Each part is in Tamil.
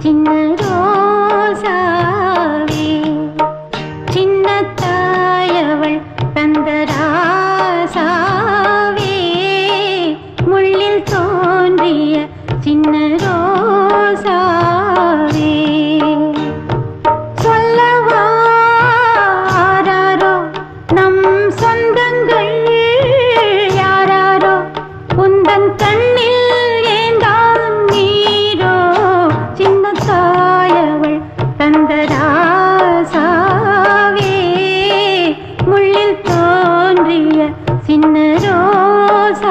சின்ன ரோசாவே சின்ன தாயவள் தந்த ராசாவே முள்ளில் தோன்றிய சின்ன ரோசாவே சொல்லவாரோ நம் சொந்தங்கள் யாராரோ உந்தன் கண்ணில் ஏந்தான் நீரோ சின்ன தாயவள் தந்த ராசாவே முள்ளில் தோன்றிய சின்ன ரோசாவே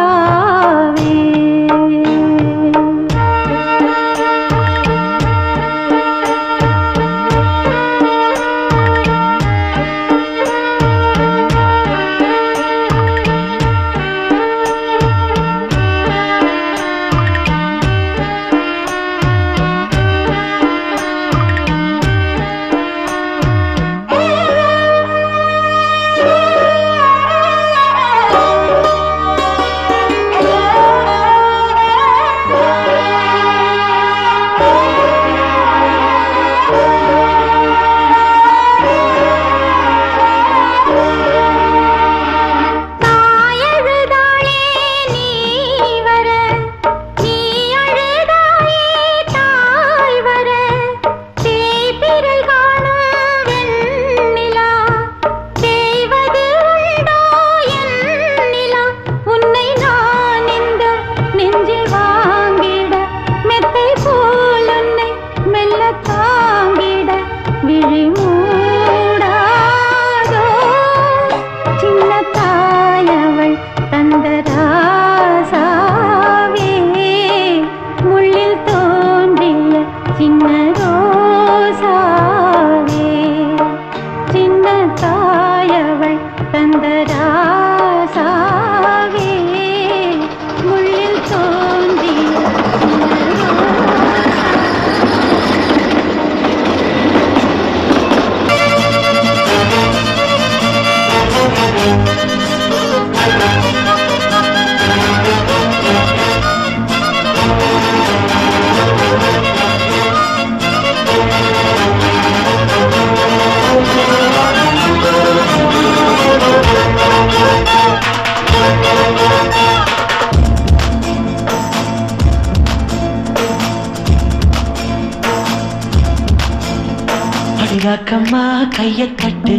ராக்கம்மா கைய தட்டு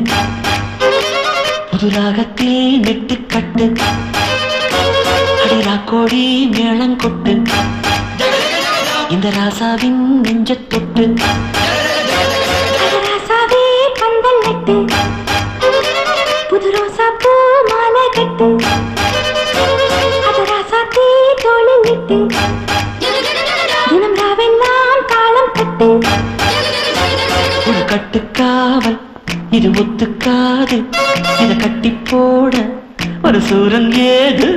புதுராகத்தில் நெட்டு கட்டு அடிரா கோடி மேளங்கொட்டு இந்த ராசாவின் நெஞ்ச தொட்டு ராசாவே பந்தல் நட்டு புது ரோசா பூ மாலை கட்டு அது ராசாத்தே தோளில் விட்டு தினம் ராவெல்லாம் தாளம் கட்டு கட்டுக்காவல் இது ஒத்துக்காது இத கட்டி போட ஒரு சூரன் ஏது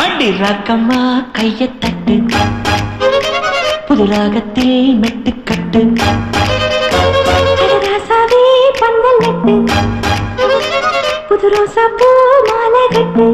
அடி ராக்கம்மா கைய தட்டு புது ராகத்தில் மெட்டு கட்டு பந்தல் நட்டு புது ரோசா பூ மாலை கட்டு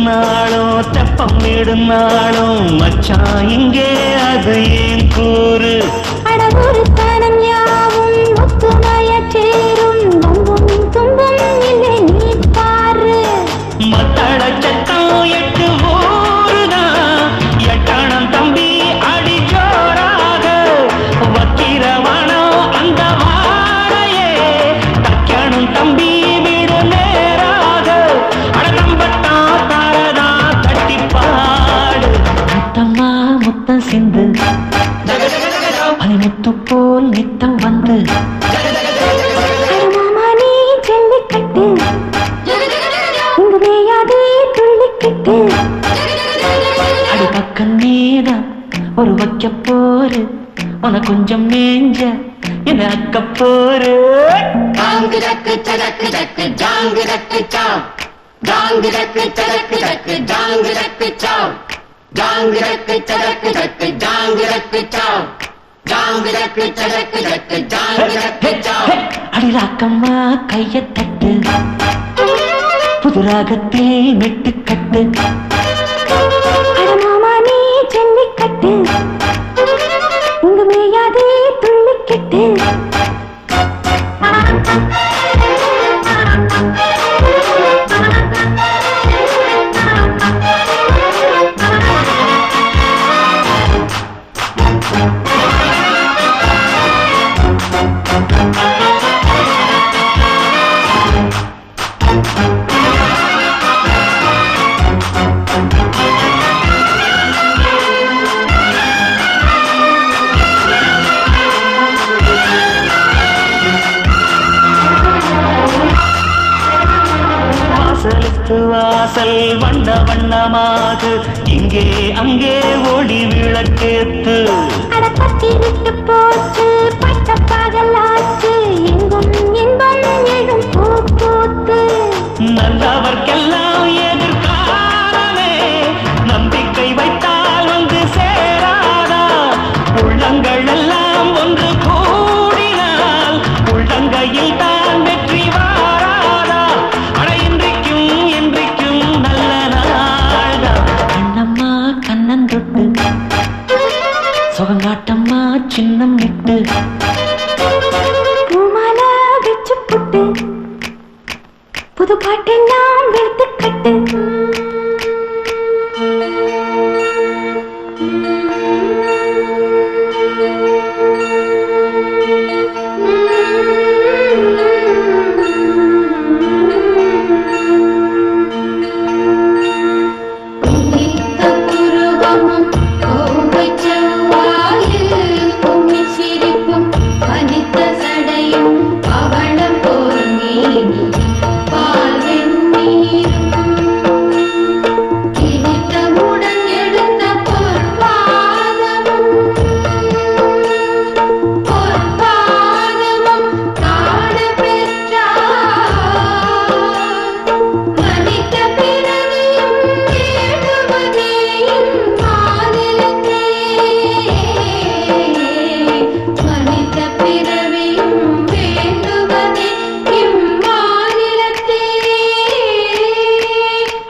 நாளும் தெப்பம் விடும் நாளும் மச்சான் இங்கே அது ஏன் கூறு அடவொரு தனம் யாவும் ஒத்துமைய சேரும் நம்பும் துன்பம் இல்லை நீ பாரு மத்தள சத்தம் எட்டு ஊருதான் எட்டணம் தம்பி அடி ஜோராக வக்கிரவனம் அந்த வாழையே தக்கணும் தம்பி வீடு நேராக அடநம்பட்டா தாரதா தட்டி பாடு முத்தம்மா முத்தம் சிந்து பனிமுத்து போல் நித்தம் வந்து மாமா நீ ஜல்லிக்கட்டு உங்க மேயாதே துள்ளிக்கிட்டு அடி பக்கம் நீதான் ஒரு வைக்க போரு உன கொஞ்சம் மேஞ்ச என்ன அக்க bore Dang dak dak dak dang dak chow dang dak dak dak dang dak chow dang dak dak dak dang dak chow dang dak dak dak dang dak chow அடி ராக்கம்மா கைய தட்டு புது ராகத்தில் மெட்டு கட்டு மாமா நீ ஜல்லிக்கட்டு உங்க மேயாதே துள்ளிக்கிட்டு வாசல் வண்ண வண்ணமாக இங்கே அங்கே ஒளி விளக்கேத்து அடப்பட்டிருட்டு போச்சு பட்ட பகலாச்சு எங்கும் இன்பம் எழும் பூ பூத்து நல்லவர்க்கெல்லாம் எதிர்காலமே நம்பிக்கை வைத்தால் வந்து சேராதா உள்ளங்கள் எல்லாம் ஒன்று கூடினால் உள்ளங்கையில் தான் வெற்றி வாராதா அட இன்றைக்கும் என்றைக்கும் நல்ல நாள்தா கண்ணம்மா கண்ணன் தொட்டு சுகங்காட்டம்மா சின்னம் விட்டு பூமால வச்சு புட்டு புது பாட்டெல்லாம் வெளுத்து கட்டு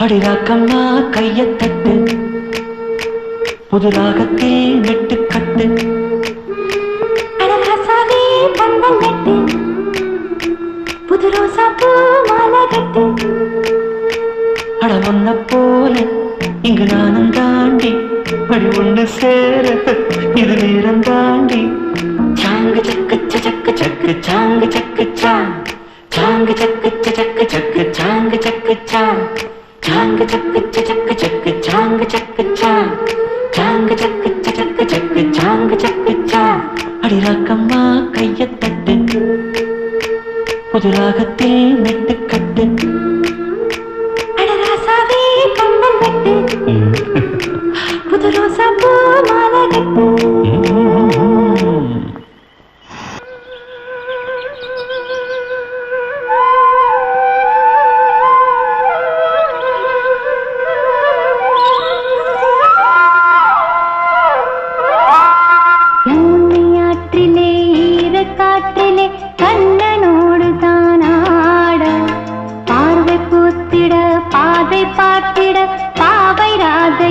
அடிராக்கம்மா கைய தட்டு புது ராகத்தில் மெட்டு கட்டு அடராசாவே பந்தல் நட்டு புது ரோசா பூ மாலை கட்டு அட ஒன்ன போல இங்கு நானும் தாண்டி வழி ஒண்ணு சேர இது நேரம் தாண்டி சாங்கு சக்கு சக்கு சக்கு சாங்கு சக்கு சாங்கு சக்கு சக்கு சக்கு சாங்கு சக்கு சாங்கு சக்கு சக்கு சக்கு சாங்கு சக்கு சாங்கு சக்கு சக்கு சக்கு சாங்கு சக்கு அடிராக்கம்மா கைய தட்டு புது ராகத்தில் மெட்டு கட்டு அடராசாவே பந்தல் நட்டு புது ரோசா பூ மாலை கட்டு யமுனையாற்றிலே ஈரக்காற்றிலே கண்ணனோடு தானாட பார்வை பூத்திட பாதை பார்த்திட பாவை ராதை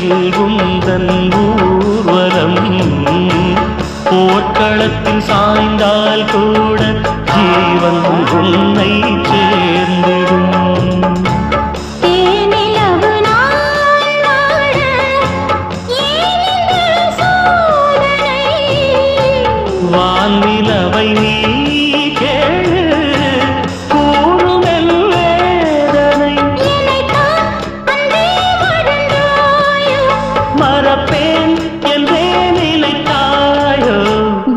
வீதியில் உந்தன் ஊர்வலம் போர்க்களத்தில் சாய்ந்தால் கூட ஜீவன் உன்னை சேர்ந்திடும் தேனிலவு நாள் வாழ ஏனில் சோதனை வான்நிலவை நீ கேளு கூறுமெல் வேதனை என்னைத்தான் அன்பே மறந்தாயோ மறப்பேன் என்றே நினைத்தாயோ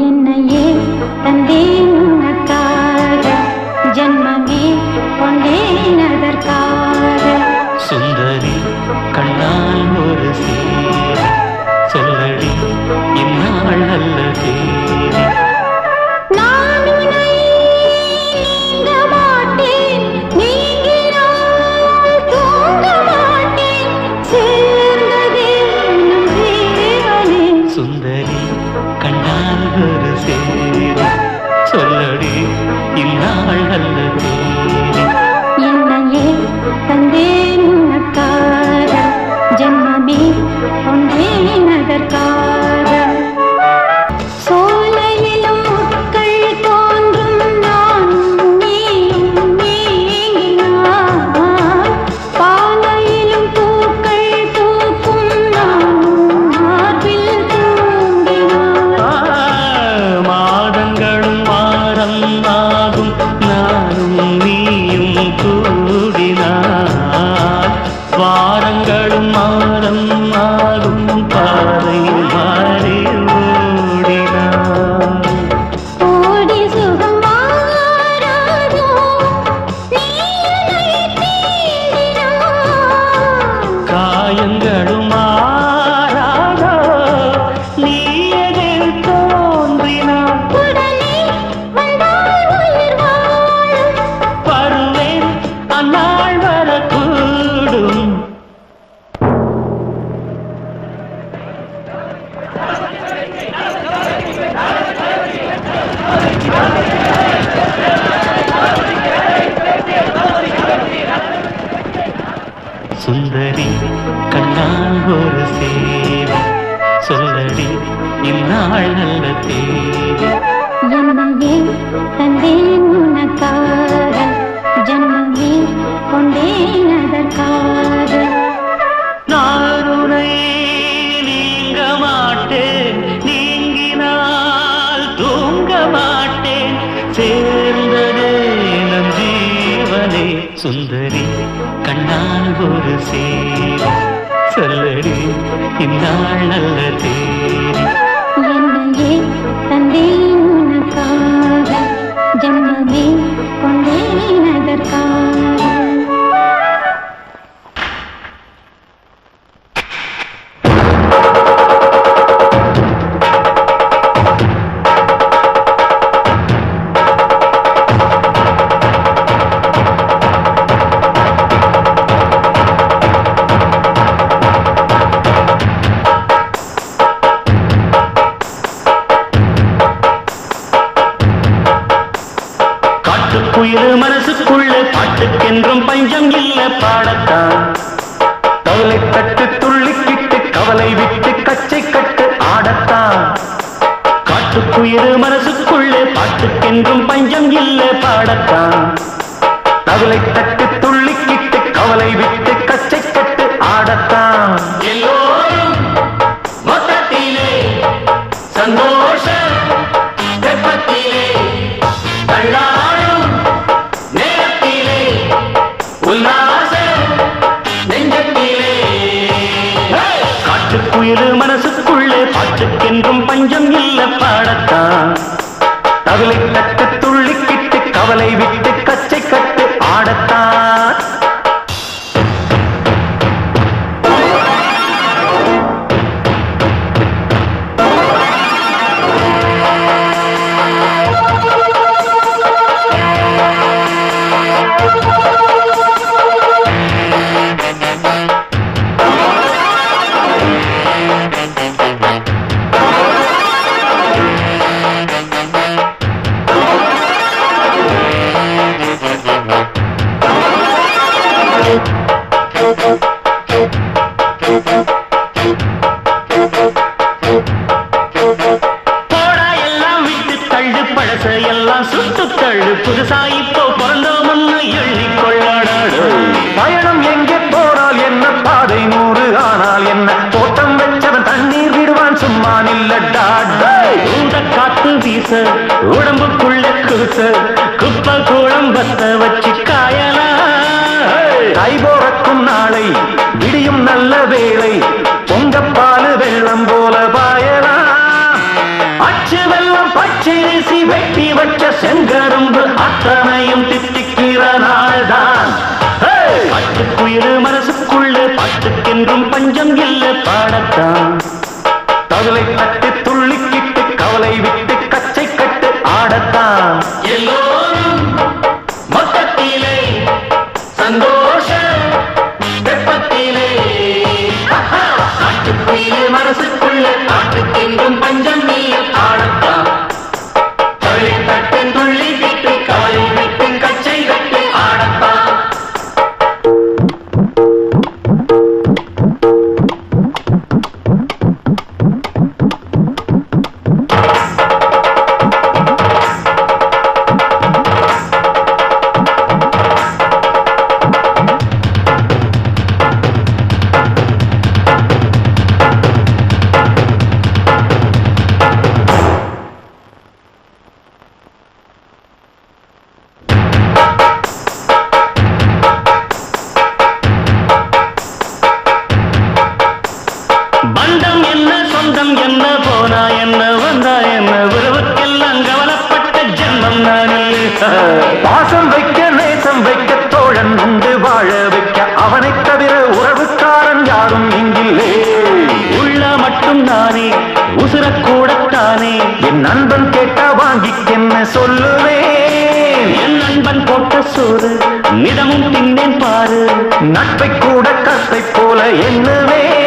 என்னையே தந்தேன் உனக்காக ஜன்மமே கொண்டேன் அதற்காக சுந்தரி கண்ணால் ஒரு சேரி சொல்லடி இந்நாள் அல்ல தேதி நான் உன்னை நீங்க மாட்டேன் நீங்கினால் தூங்க மாட்டேன் சேர்ந்ததே நம் ஜீவனே சுந்தரி கண்ணால் ஒரு சேரி சொல்லடி இந்நாள் அல்ல தேதி என்னையே தந்தேன் உனக்காக ஜன்மமே கொண்டேன் அதற்காக சோலையிலும் முட்கள் தோன்றும் நானும் நீயும் நீங்கினான் பாலையிலும் பூக்கள் பூக்கும் நானும் மார்பில் தூங்கினான் மாதங்களும் வாரம் ஆகும் நானும் நீயும் கூடினார் வாரங்களும் மாதம் ஆகும் பாதை மாறி ஓடினார் ஓடி சுகம் மாறாதோ நீ என்னை தேடினான் காயங்களும் மாறாதோ நீ எதில் தோன்றினார் உடனே வந்தால் உயிர் வாழும் வருவேன் அந்நாள் வரக்கூடும் சுந்தரி கண்ணால் ஒரு சேவை சொல்லடி இந்நாள் நல்ல தேதி என்னையே தந்தேன் உனக்காக ஜன்மமே கொண்டேன் அதற்காக நான் உன்னை நீங்க மாட்டேன் நீங்கினால் தூங்க மாட்டேன் சேர்ந்ததே நம் ஜீவனே சுந்தரி கண்ணால் ஒரு சேவை சொல்லடி இந்நாள் நல்ல தேதி என்னையே தந்தேன் உனக்காக ஜன்மமே கொண்டேன் அதற்காக காட்டுக்குயில் மனசுக்குள்ளே பாட்டுக்கென்றும் பஞ்சம் இல்ல பாடத்தான் கவலை கட்டு துள்ளிக்கிட்டு கவலை விட்டு கச்சை கட்டு ஆடத்தான் காட்டுக்குயில் மனசுக்குள்ளே பாட்டுக்கென்றும் பஞ்சம் இல்ல பாடத்தான் கவலை தட்டு துள்ளிக்கிட்டு கவலை விட்டு கச்சை கட்டு ஆடத்தான் எல்லோரும் மொத்தத்திலே சந்தோஷ வெப்பத்திலே தள்ளாடும் நேரத்திலே உல்லாச நெஞ்சத்திலே காட்டுக்குயில் மனசுக்குள்ளே பாட்டுக்கென்றும் பஞ்சம் இல்ல பாடத்தான் கவலை தட்டு துள்ளிக்கிட்டு கவலை விட்டு கச்சை கட்டு ஆடத்தான் தள்ளு புதுசா இப்போ பிறந்தோம்னு எண்ணிக்கொள்ளாடாடு. பயணம் எங்கே போனால் என்ன, பாதை 100 ஆனால் என்ன, தோட்டம் வச்சவன் தண்ணீர் விடுவான் சும்மா நில்லடா. ஊத காத்து வீச உடம்புக்குள்ள கூச குப்பை கூளம் பத்த வச்சு காயலா. கை போறக்கும் நாளை விடியும் நல்ல வேளை, பொங்கப்பாலு வெள்ளம் போல பாயலா. அச்சு வெள்ளம் பச்சை வீசி வெட்டி வச்ச செங்கரும்பு அத்தனையும் தித்திக்கிற நாள்தான். பட்டுக்குயிரு மனசுக்குள்ள பாட்டுக்கென்றும் பஞ்சம் இல்ல பாடத்தான். தவிலை தட்டு துள்ளிக்கிட்டு கவலை விட்டு கச்சை கட்டு ஆடத்தான். எல்லோரும் மொத்தத்திலே சந்தோஷ வெப்பத்திலே பாட்டுக்குயிரு மனசுக்குள்ள பாட்டுக்கென்றும் பஞ்சம் இல்ல பாடத்தான். தவிலை தட்டு துள்ளிக்கிட்டு கவலை விட்டு கச்சை கட்டு ஆடத்தான். பந்தம் என்ன சொந்தம் என்ன, போனா என்ன வந்தா என்ன, உறவுக்கெல்லாம் கவலைப்பட்ட ஜென்மம் நானே. பாசம் வைக்க நேசம் வைக்க தோழன் உண்டு வாழ வைக்க, அவனை தவிர உறவுக்காரன் யாரும் இங்கில்லே. உள்ள மட்டும் நானே உசுரக்கூடத்தானே, என் நண்பன் கேட்டா வாங்கிக்கென்ன சொல்லுவேன். என் நண்பன் போட்ட சோறு நிதமும் தின்னேன் பாரு, நட்பை கூட கத்தை போல எண்ணுவேன்.